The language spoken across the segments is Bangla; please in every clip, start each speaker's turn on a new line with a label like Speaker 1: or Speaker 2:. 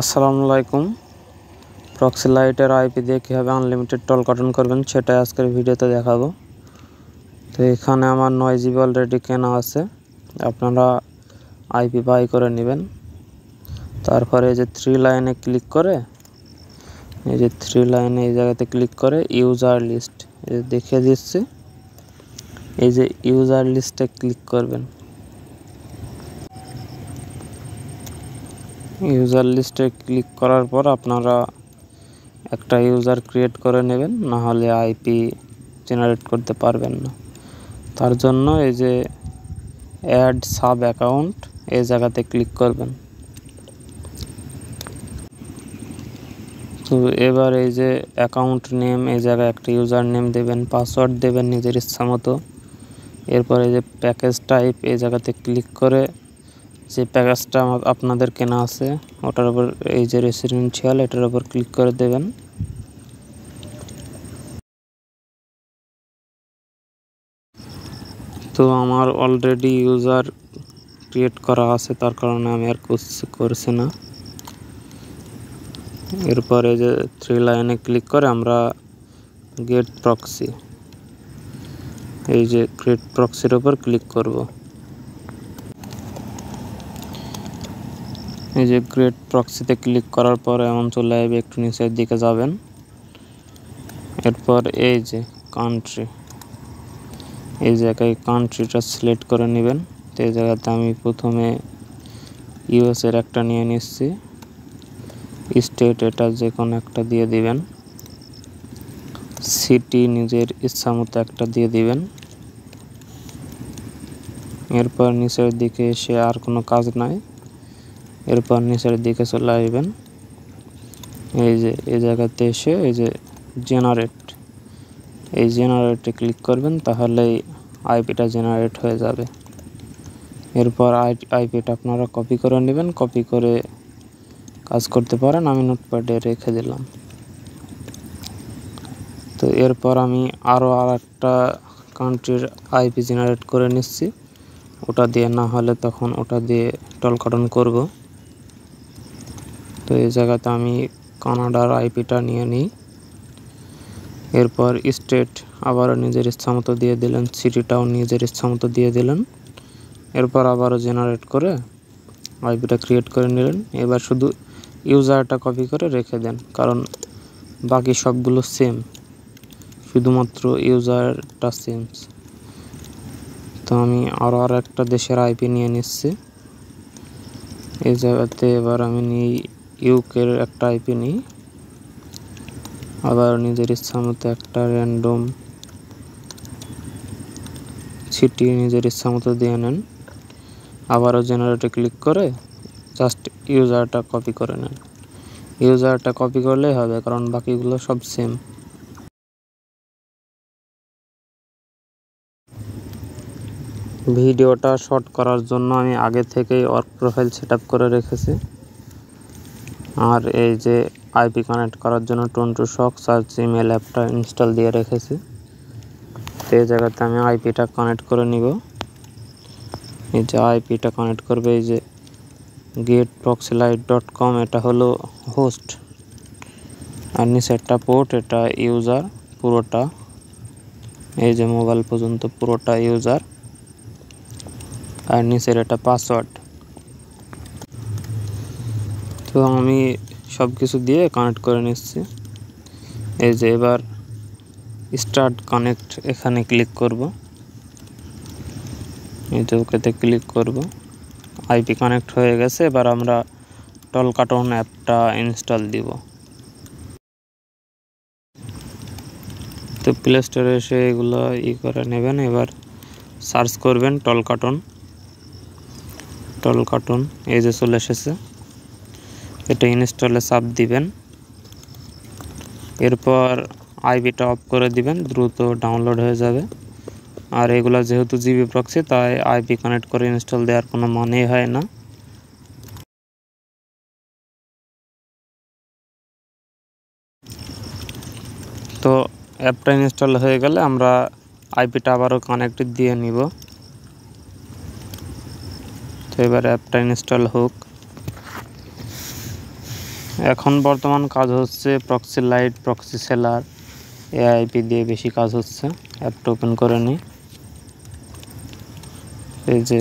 Speaker 1: আসসালামু আলাইকুম। প্রক্সি লাইটের আইপি দিয়ে কীভাবে আনলিমিটেড টল কার্টন করবেন সেটাই আজকের ভিডিওতে দেখাবো। তো এখানে আমার 9 জিবি অলরেডি কেনা আছে, আপনারা আইপি বাই করে নেবেন। তারপরে এই যে 3 লাইনে ক্লিক করে, এই যে 3 লাইনে এই জায়গাতে ক্লিক করে ইউজার লিস্ট দেখিয়ে দিচ্ছি, এই যে ইউজার লিস্টে ক্লিক করবেন। ইউজার লিস্টে ক্লিক করার পর আপনারা একটা ইউজার ক্রিয়েট করে নেবেন, না হলে আইপি জেনারেট করতে পারবেন না। তার জন্য এই যে অ্যাড সাব অ্যাকাউন্ট এই জায়গাতে ক্লিক করবেন। তো এবার এই যে অ্যাকাউন্ট নেম এই জায়গায় একটা ইউজার নেম দেবেন, পাসওয়ার্ড দেবেন নিজের ইচ্ছা মতো। এরপর এই যে প্যাকেজ টাইপ এই জায়গাতে ক্লিক করে যে প্যাকেজটা আপনাদের কেনা আছে ওটার উপর এই যে রেসিডেন্সিয়াল এটার উপর ক্লিক করে দেবেন। তো আমার অলরেডি ইউজার ক্রিয়েট করা আছে, তার কারণে আমি আর করছি না। এরপর এই যে 3 লাইনে ক্লিক করে আমরা গেট প্রক্সি, এই যে ক্রিয়েট প্রক্সির উপর ক্লিক করব। এই যে ক্রিয়েট প্রক্সিতে ক্লিক করার পর এমন চলে আসবে, একটু নিচের দিকে যাবেন। এরপর এই যে কান্ট্রি এই জায়গায় কান্ট্রিটা সিলেক্ট করে নেবেন। তো এই জায়গাতে আমি প্রথমে ইউএস এর একটা নিয়ে নিচ্ছি, স্টেট এটা যে কোনো একটা দিয়ে দিবেন, সিটি নিজের ইচ্ছা মতো একটা দিয়ে দিবেন। এরপর নিচের দিকে এসে আর কোনো কাজ নাই, এরপর নিচের দিকে চলে আসবেন। এই যে এই জায়গাতে এসে এই যে জেনারেট এই জেনারেটে ক্লিক করবেন, তাহলেই আইপিটা জেনারেট হয়ে যাবে। এরপর আইপিটা আপনারা কপি করে নেবেন, কপি করে কাজ করতে পারেন। আমি নোটপ্যাডে রেখে দিলাম। তো এরপর আমি আরও একটা কান্ট্রির আইপি জেনারেট করে নিচ্ছি, ওটা দিয়ে না হলে তখন ওটা দিয়ে টল কার্টন করব। তো এই জায়গাতে আমি কানাডার আইপিটা নিয়ে নিই। এরপর স্টেট আবারও নিজের ইচ্ছা মতো দিয়ে দিলেন, সিটিটাও নিজের ইচ্ছা মতো দিয়ে দিলেন। এরপর আবারও জেনারেট করে আইপিটা ক্রিয়েট করে নিলেন। এবার শুধু ইউজারটা কপি করে রেখে দেন, কারণ বাকি সবগুলো সেম, শুধুমাত্র ইউজারটা চেঞ্জ। তো আমি আরও একটা দেশের আইপি নিয়ে নিচ্ছি। এই জায়গাতে এবার আমি নিই ইউকের একটা আইপি নিই, আবার নিজের ইচ্ছা মতো একটা র্যান্ডম সিটি নিজের ইচ্ছা মতো দিয়ে নেন। আবারও জেনারেটে ক্লিক করে জাস্ট ইউজারটা কপি করে নেন। ইউজারটা কপি করলেই হবে, কারণ বাকিগুলো সব সেম। ভিডিওটা শর্ট করার জন্য আমি আগে থেকেই ওয়ার্ক প্রোফাইল সেটআপ করে রেখেছি। আর এই যে আইপি কানেক্ট করার জন্য টন্টু শক সার্চ ইমেল অ্যাপটা ইনস্টল দিয়ে রেখেছি। তো এই জায়গাতে আমি আইপিটা কানেক্ট করে নিব। এই যে আইপিটা কানেক্ট করবে, এই যে getproxylight.com এটা হলো হোস্ট, আর নিচেরটা পোর্ট, এটা ইউজার পুরোটা, এই যে মোবাইল পর্যন্ত পুরোটা ইউজার, আর নিচের এটা পাসওয়ার্ড। তো আমি সব কিছু দিয়ে কানেক্ট করে নিচ্ছি। এই যে এবার স্টার্ট কানেক্ট এখানে ক্লিক করব, এই যে ওকেতে ক্লিক করব। আইপি কানেক্ট হয়ে গেছে। এবার আমরা টল কার্টন অ্যাপটা ইনস্টল দিব। তো প্লে স্টোরে এসে এগুলো করে নেবেন। এবার সার্চ করবেন টল কার্টন, এই যে চলে এসেছে। এটা ইনস্টলে চাপ দিবেন। এরপর আইপিটা অফ করে দিবেন, দ্রুত ডাউনলোড হয়ে যাবে। আর এগুলো যেহেতু জিবি প্রক্সি, তাই আইপি কানেক্ট করে ইনস্টল দেওয়ার কোনো মানেই হয় না। তো অ্যাপটা ইনস্টল হয়ে গেলে আমরা আইপিটা আবারও কানেক্ট দিয়ে নিব। তো এবার অ্যাপটা ইনস্টল হোক। এখন বর্তমান কাজ হচ্ছে proxy light, proxy seller, AIP দিয়ে বেশি কাজ হচ্ছে। অ্যাপটা ওপেন করে নিই। এই যে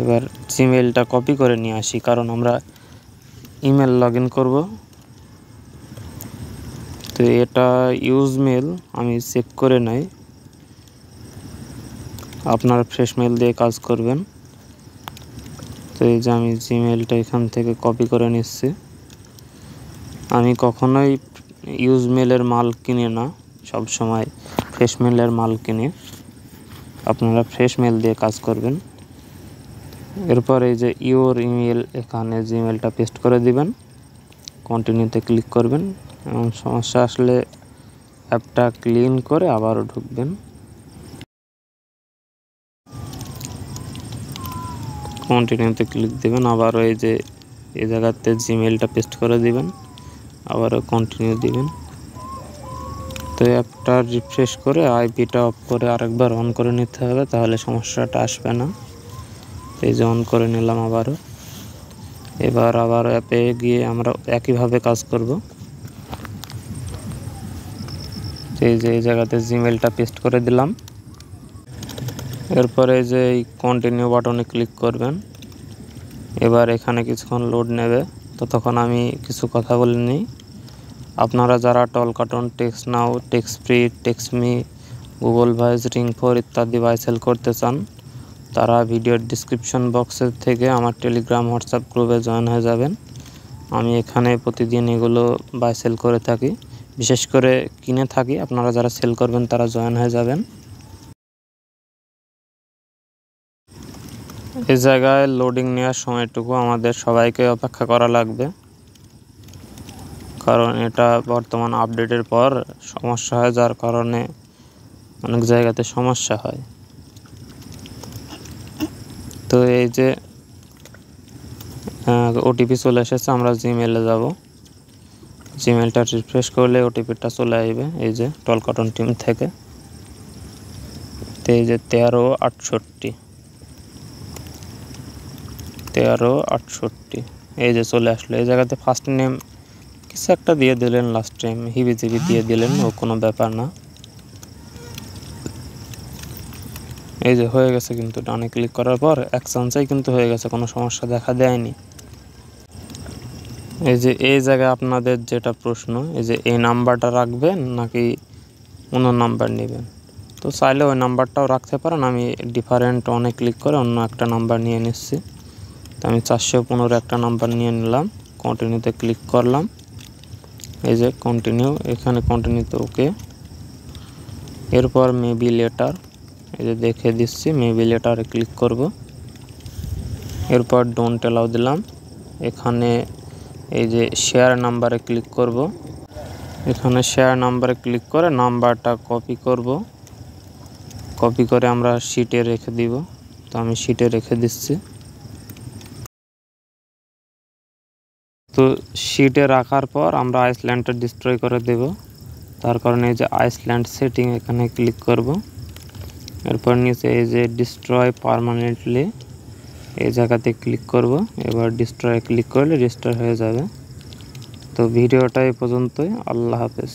Speaker 1: এবার জিমেইলটা কপি করে নিয়ে আসি, কারণ আমরা ইমেল লগ ইন করবো। তো এটা ইউজ মেল আমি চেক করে নেই, আপনারা ফ্রেশ মেল দিয়ে কাজ করবেন। তো এই যে আমি জিমেইলটা এখান থেকে কপি করে নিচ্ছি। আমি কখনোই ইউজ মেলের মাল কিনি না, সব সময় ফ্রেশ মেলের মাল কিনি। আপনারা ফ্রেশ মেল দিয়ে কাজ করবেন। এরপর এই যে ইওর ইমেল, এখানে জিমেলটা পেস্ট করে দিবেন, কন্টিনিউতে ক্লিক করবেন এবং সমস্যা আসলে অ্যাপটা ক্লিন করে আবারও ঢুকবেন। কন্টিনিউতে ক্লিক দিবেন, আবারও এই যে এই জায়গাতে জিমেলটা পেস্ট করে দিবেন, আবারও কন্টিনিউ দিবেন। তো অ্যাপটা রিফ্রেশ করে আইপিটা অফ করে আরেকবার অন করে নিতে হবে, তাহলে সমস্যাটা আসবে না। এই যে অন করে নিলাম আবারও। এবার আবার অ্যাপে গিয়ে আমরা একইভাবে কাজ করব। এই যে এই জায়গাতে জিমেলটা পেস্ট করে দিলাম। এরপরে যে এই কন্টিনিউ বাটনে ক্লিক করবেন। এবার এখানে কিছুক্ষণ লোড নেবে, ততক্ষণ আমি কিছু কথা বলে নিই। আপনারা যারা Talkatone, TextNow, TextFree, TextMe, Google Voice, ring 4 ইত্যাদি বাই সেল করতে চান, তারা ভিডিওর ডিসক্রিপশন বক্সের থেকে আমার টেলিগ্রাম, হোয়াটসঅ্যাপ গ্রুপে জয়েন হয়ে যাবেন। আমি এখানে প্রতিদিন এগুলো বাই সেল করে থাকি, বিশেষ করে কিনে থাকি। আপনারা যারা সেল করবেন তারা জয়েন হয়ে যাবেন। এই জায়গায় লোডিং নেওয়ার সময়টুকু আমাদের সবাইকে অপেক্ষা করা লাগবে, কারণ এটা বর্তমান আপডেটের পর সমস্যা হয়, যার কারণে অনেক জায়গাতে সমস্যা হয়। তো এই যে ওটিপি চলে এসেছে, আমরা জিমেলে যাব। জিমেলটা রিফ্রেশ করলে ওটিপিটা চলে আসবে এই যে টল কার্টুন টিম থেকে। তো এই যে 1368 এই যে চলে আসলো। এই জায়গাতে ফার্স্ট নেম কিছু একটা দিয়ে দিলেন, লাস্ট টাইম হিবিজিবি দিয়ে দিলেন, ও কোনো ব্যাপার না। এই যে হয়ে গেছে, কিন্তু ডানে ক্লিক করার পর এক চান্সেই কিন্তু হয়ে গেছে, কোনো সমস্যা দেখা দেয়নি। এই যে এই জায়গায় আপনাদের যেটা প্রশ্ন, এই যে এই নাম্বারটা রাখবেন নাকি অন্য নাম্বার নেবেন, তো চাইলে ওই নাম্বারটাও রাখতে পারেন। আমি ডিফারেন্ট অনে ক্লিক করে অন্য একটা নাম্বার নিয়ে নিচ্ছি। তো আমি 415 একটা নাম্বার নিয়ে নিলাম, কন্টিনিউতে ক্লিক করলাম। এই যে কন্টিনিউ, এখানে কন্টিনিউতে ওকে। এরপর মেবি লেটার, এই যে দেখে দিচ্ছি, মেবি লেটারে ক্লিক করব। এরপর ডোন্ট অ্যালাউ দিলাম। এখানে এই যে শেয়ার নাম্বারে ক্লিক করব। এখানে শেয়ার নাম্বারে ক্লিক করে নাম্বারটা কপি করব, কপি করে আমরা শিটে রেখে দিব। তো আমি শিটে রেখে দিচ্ছি। তো শিটে রাখার পর আমরা আইসল্যান্ডটা ডিস্ট্রয় করে দেব, তার কারণে এই যে আইসল্যান্ড সেটিং এখানে ক্লিক করব। এরপর নিচে এই যে ডিস্ট্রয় পার্মানেন্টলি, এই জায়গাতে ক্লিক করব। এবার ডিস্ট্রয় ক্লিক করলে ডিস্ট্রয় হয়ে যাবে। তো ভিডিওটা এই পর্যন্তই। আল্লাহ হাফেজ।